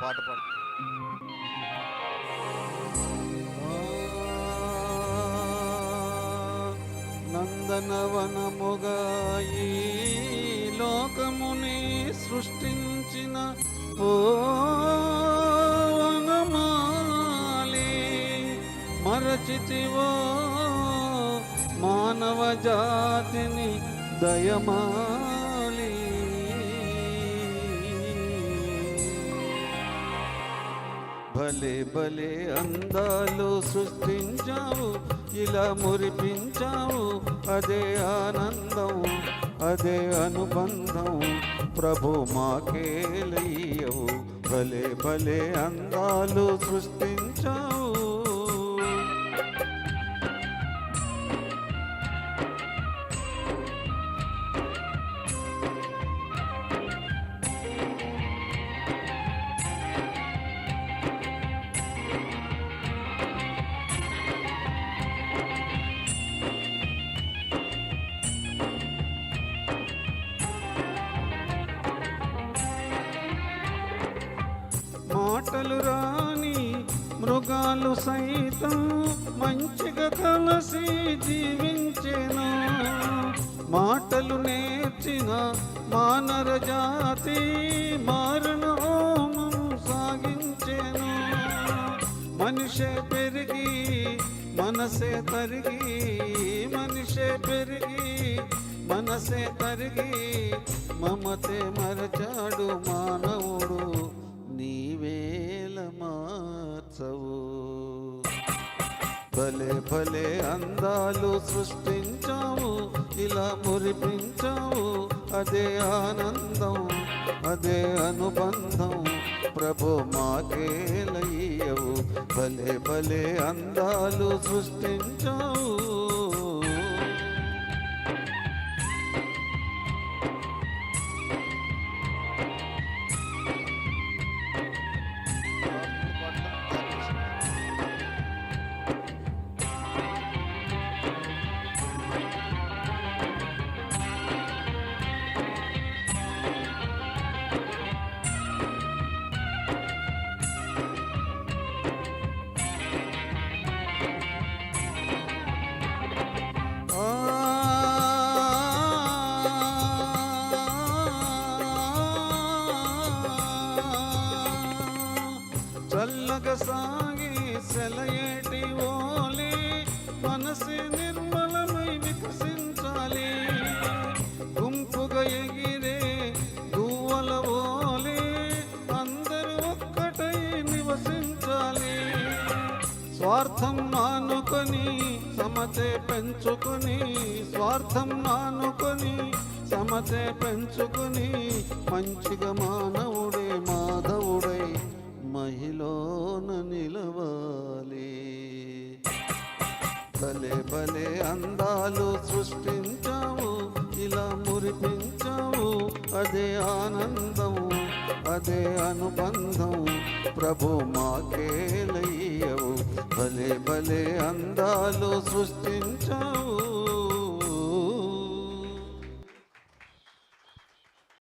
పాట పాడు. నందనవనముగా ఈ లోకముని సృష్టించిన ఓ వనమాలి, మరచితివో మానవ జాతిని దయమాలి. భలే భలే అందాలు సృష్టించావు, ఇలా మురిపించావు, అదే ఆనందం, అదే అనుబంధం, ప్రభు మాకేలయ్యవు. భలే భలే అందాలు సృష్టించావు. మాటలు రాని మృగాలు సైతం మంచిగా కలిసి జీవించెను. మాటలు నేర్చిన మానవ జాతి మారణ హోమం సాగించెను. మనిషే పెరిగి మనసే తరిగి, మనిషే పెరిగి మనసే తరిగి, మమతే మరచాడు మానవుడు, నీవేల మార్చవు. భలే భలే అందాలు సృష్టించావు, ఇలా మురిపించావు, అదే ఆనందం, అదే అనుబంధం, ప్రభు మాకేలయ్యవు. భలే భలే అందాలు సృష్టించావు. చల్లగా సాగి సెలయేటి ఓలే మనసే నిర్మలమై వికసించాలి. గుంపుగా ఎగిరే గువ్వల ఓలే అందరూ ఒక్కటై నివసించాలి. స్వార్థం మానుకొని సమతే పెంచుకొని, స్వార్థం మానుకొని సమతే పెంచుకొని, మంచిగా మానవుడే మాధవుడై మహిళన నిలవాలి. భలే భలే అందాలు సృష్టించావు, ఇలా మురిపించావు, అదే ఆనందం, అదే అనుబంధం, ప్రభు మాకేలయ్యవు. భలే భలే అందాలు సృష్టించావు.